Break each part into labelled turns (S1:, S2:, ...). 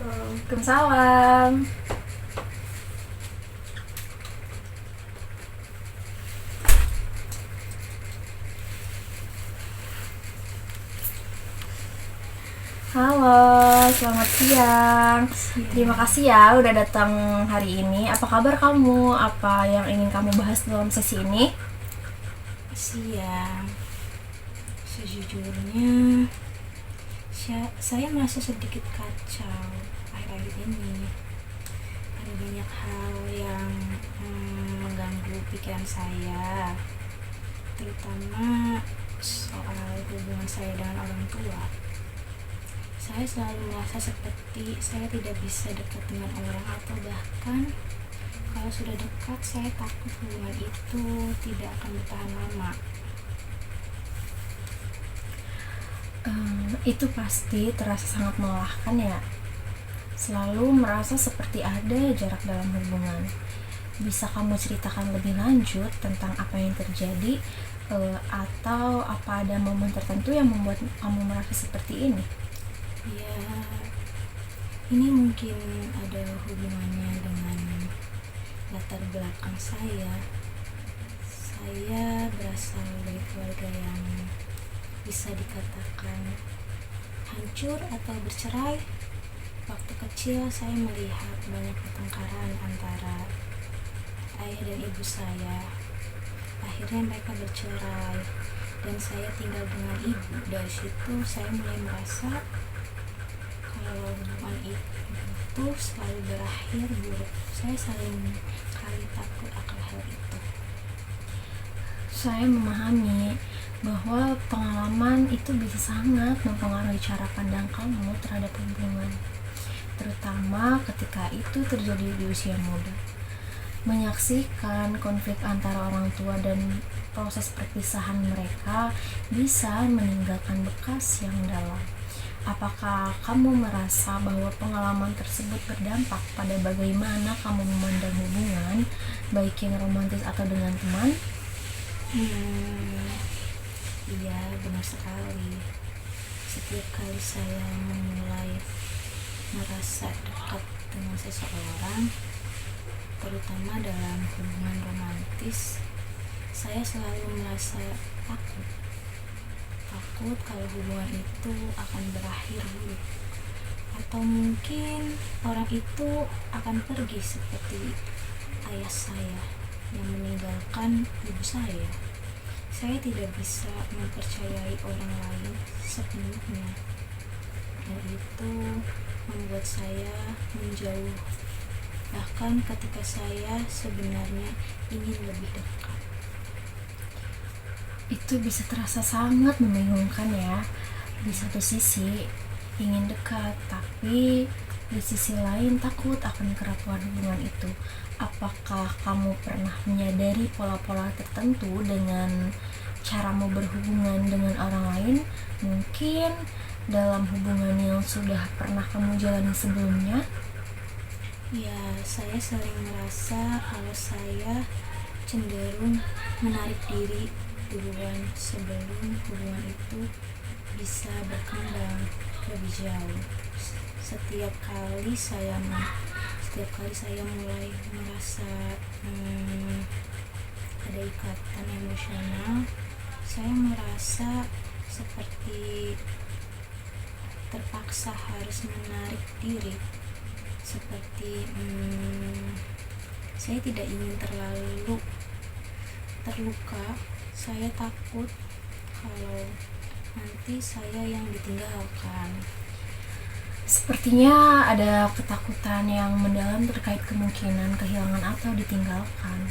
S1: Waalaikumsalam. Halo, selamat siang. Terima kasih ya udah datang hari ini. Apa kabar kamu? Apa yang ingin kamu bahas dalam sesi ini?
S2: Siang, sejujurnya saya merasa sedikit kacau akhir-akhir ini. Ada banyak hal yang mengganggu pikiran saya, terutama soal hubungan saya dengan orang tua. Saya selalu merasa seperti saya tidak bisa dekat dengan orang, atau bahkan kalau sudah dekat, saya takut hubungan itu tidak akan bertahan lama.
S1: Itu pasti terasa sangat melelahkan ya. Selalu merasa seperti ada jarak dalam hubungan. Bisa kamu ceritakan lebih lanjut tentang apa yang terjadi, atau apa ada momen tertentu yang membuat kamu merasa seperti ini?
S2: Ya, ini mungkin ada hubungannya dengan latar belakang saya. Saya berasal dari keluarga yang bisa dikatakan hancur atau bercerai. Waktu kecil saya melihat banyak pertengkaran antara ayah dan ibu saya. Akhirnya mereka bercerai dan saya tinggal dengan ibu. Dari situ saya mulai merasa kalau hubungan itu selalu berakhir buruk. Saya sering kali takut akan hal itu.
S1: Saya memahami bahwa pengalaman itu bisa sangat mempengaruhi cara pandang kamu terhadap hubungan, terutama ketika itu terjadi di usia muda. Menyaksikan konflik antara orang tua dan proses perpisahan mereka bisa meninggalkan bekas yang dalam. Apakah kamu merasa bahwa pengalaman tersebut berdampak pada bagaimana kamu memandang hubungan, baik yang romantis atau dengan teman?
S2: Iya, benar sekali. Setiap kali saya memulai merasa dekat dengan seseorang, terutama dalam hubungan romantis, saya selalu merasa takut kalau hubungan itu akan berakhir buruk, atau mungkin orang itu akan pergi seperti ayah saya yang meninggalkan ibu saya. Saya tidak bisa mempercayai orang lain sepenuhnya, dan itu membuat saya menjauh, bahkan ketika saya sebenarnya ingin lebih dekat.
S1: Itu bisa terasa sangat membingungkan ya. Di satu sisi ingin dekat, tapi di sisi lain takut akan kerapuhan hubungan itu. Apakah kamu pernah menyadari pola-pola tertentu dengan caramu berhubungan dengan orang lain? Mungkin dalam hubungan yang sudah pernah kamu jalani sebelumnya?
S2: Ya, saya sering merasa kalau saya cenderung menarik diri duluan sebelum hubungan itu bisa berkembang lebih jauh. Setiap kali saya mulai merasa ada ikatan emosional, saya merasa seperti terpaksa harus menarik diri, seperti saya tidak ingin terlalu terluka. Saya takut kalau nanti saya yang ditinggalkan.
S1: Sepertinya ada ketakutan yang mendalam terkait kemungkinan kehilangan atau ditinggalkan,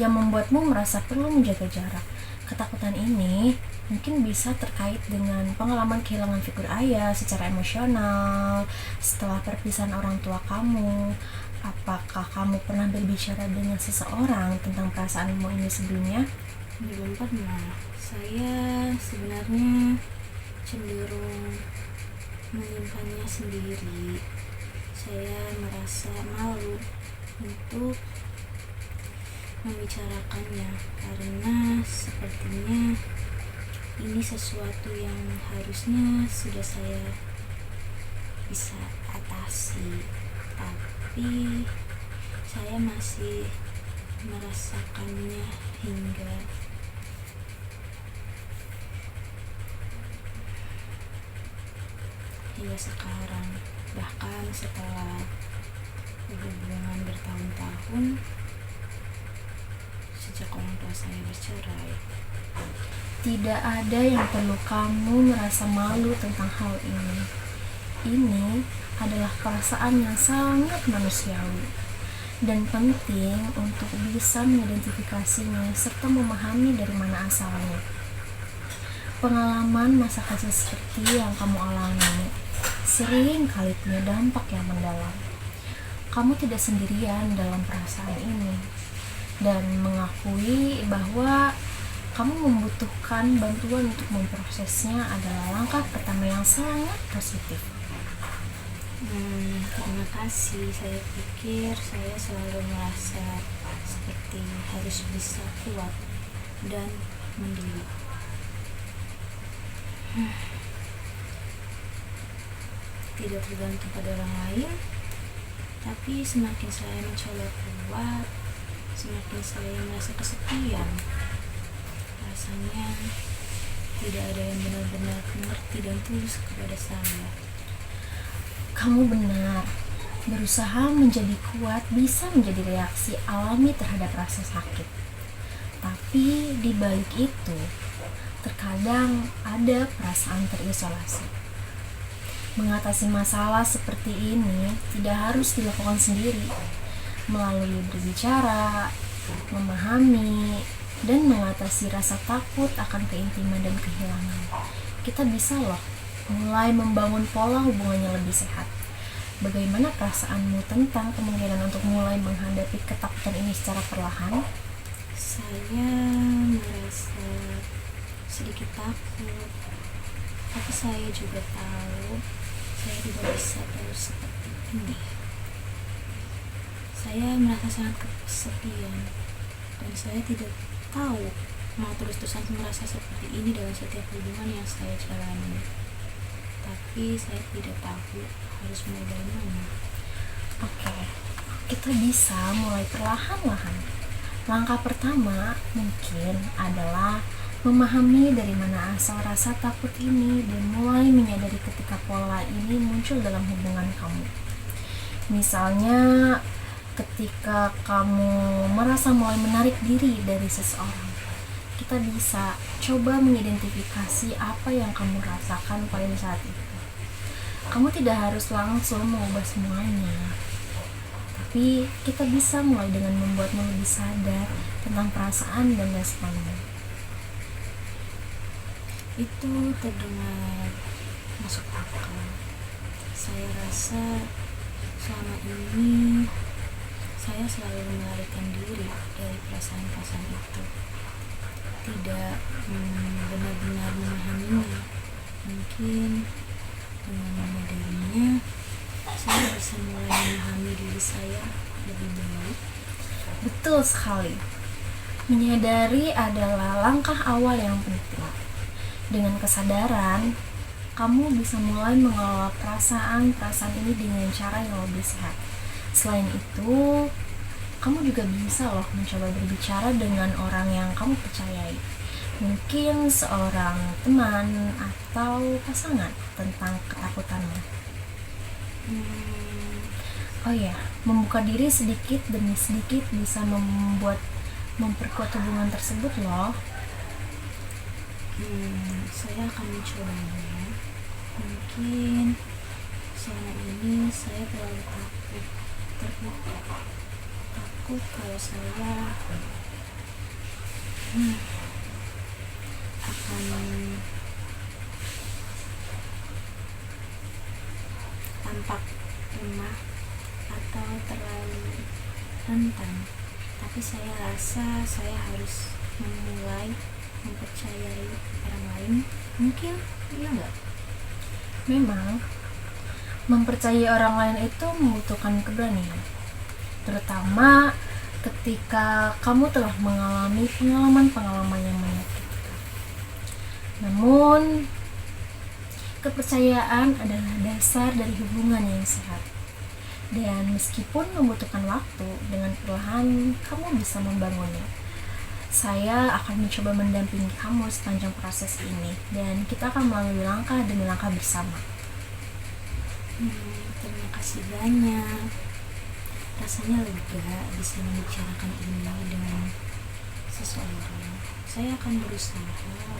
S1: yang membuatmu merasa perlu menjaga jarak. Ketakutan ini mungkin bisa terkait dengan pengalaman kehilangan figur ayah secara emosional setelah perpisahan orang tua kamu. Apakah kamu pernah berbicara dengan seseorang tentang perasaanmu ini sebelumnya?
S2: Belum pernah. Saya sebenarnya cenderung menyimpannya sendiri. Saya merasa malu untuk membicarakannya karena sepertinya ini sesuatu yang harusnya sudah saya bisa atasi. kasih, tapi saya masih merasakannya hingga sekarang. Bahkan setelah hubungan bertahun-tahun sejak orang tua saya bercerai.
S1: Tidak ada yang perlu kamu merasa malu tentang hal ini. Ini adalah perasaan yang sangat manusiawi dan penting untuk bisa mengidentifikasinya serta memahami dari mana asalnya. Pengalaman masa kecil seperti yang kamu alami sering kali punya dampak yang mendalam. Kamu tidak sendirian dalam perasaan ini, dan mengakui bahwa kamu membutuhkan bantuan untuk memprosesnya adalah langkah pertama yang sangat positif.
S2: Terima kasih. Saya pikir saya selalu merasa seperti harus bisa kuat dan mandiri. Tidak tergantung pada orang lain, tapi semakin saya mencoba kuat, semakin saya merasa kesepian. Rasanya tidak ada yang benar-benar mengerti dan tulus kepada saya.
S1: Kamu benar, berusaha menjadi kuat bisa menjadi reaksi alami terhadap rasa sakit. Tapi di balik itu, terkadang ada perasaan terisolasi. Mengatasi masalah seperti ini tidak harus dilakukan sendiri. Melalui berbicara, memahami, dan mengatasi rasa takut akan keintiman dan kehilangan, kita bisa loh mulai membangun pola hubungan yang lebih sehat. Bagaimana perasaanmu tentang kemungkinan untuk mulai menghadapi ketakutan ini secara perlahan?
S2: Saya merasa sedikit takut, tapi saya juga tahu saya tidak bisa terus seperti ini. Saya merasa sangat kesepian, dan saya tidak tahu mau terus-terusan merasa seperti ini dalam setiap hubungan yang saya jalani. Tapi saya tidak tahu harus mulai dari mana.
S1: Oke, kita bisa mulai perlahan-lahan. Langkah pertama mungkin adalah memahami dari mana asal rasa takut ini dan mulai menyadari ketika pola ini muncul dalam hubungan kamu. Misalnya, ketika kamu merasa mulai menarik diri dari seseorang, kita bisa coba mengidentifikasi apa yang kamu rasakan pada saat itu. Kamu tidak harus langsung mengubah semuanya, tapi kita bisa mulai dengan membuatmu lebih sadar tentang perasaan dan responmu.
S2: Itu terdengar masuk akal. Saya rasa selama ini saya selalu melarikan diri dari perasaan-perasaan itu, tidak benar-benar memahaminya. Mungkin dengan menyadarinya, saya bisa mulai memahami diri saya lebih baik.
S1: Betul sekali. Menyadari adalah langkah awal yang penting. Dengan kesadaran, kamu bisa mulai mengelola perasaan-perasaan ini dengan cara yang lebih sehat. Selain itu, kamu juga bisa loh mencoba berbicara dengan orang yang kamu percayai. Mungkin seorang teman atau pasangan tentang ketakutanmu. Oh ya, membuka diri sedikit demi sedikit bisa memperkuat hubungan tersebut loh.
S2: Saya akan mencobanya. Mungkin selama ini saya terlalu terbuka. Takut kalau saya akan tampak lemah atau terlalu rentan. Tapi saya rasa saya harus memulai mempercayai orang lain. Mungkin iya nggak?
S1: Memang mempercayai orang lain itu membutuhkan keberanian, terutama ketika kamu telah mengalami pengalaman-pengalaman yang menyakitkan. Namun, kepercayaan adalah dasar dari hubungan yang sehat. Dan meskipun membutuhkan waktu, dengan perlahan kamu bisa membangunnya. Saya akan mencoba mendampingi kamu sepanjang proses ini, dan kita akan melalui langkah demi langkah bersama.
S2: Terima kasih banyak. Rasanya lega bisa membicarakan ini dengan seseorang. Saya akan berusaha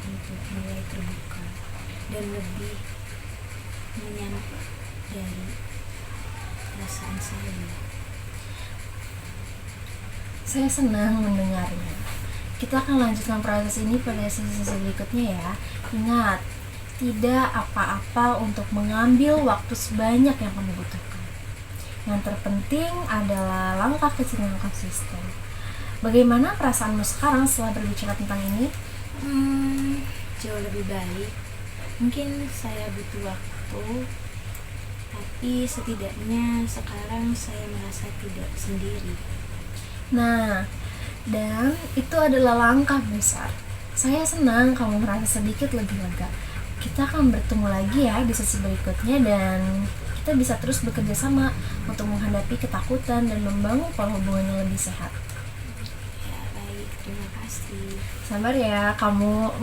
S2: untuk mulai terbuka dan lebih menyadari perasaan saya.
S1: Saya senang mendengarnya. Kita akan lanjutkan proses ini pada sesi berikutnya ya. Ingat, tidak apa-apa untuk mengambil waktu sebanyak yang kamu butuhkan. Yang terpenting adalah langkah kecil yang konsisten. Bagaimana perasaanmu sekarang setelah berbicara tentang ini?
S2: Jauh lebih baik. Mungkin saya butuh waktu, tapi setidaknya sekarang saya merasa tidak sendiri.
S1: Nah, dan itu adalah langkah besar. Saya senang kamu merasa sedikit lebih lega. Kita akan bertemu lagi ya di sesi berikutnya, dan kita bisa terus bekerja sama untuk menghadapi ketakutan dan membangun pola hubungan yang lebih sehat.
S2: Ya, baik. Terima kasih.
S1: Sabar ya kamu.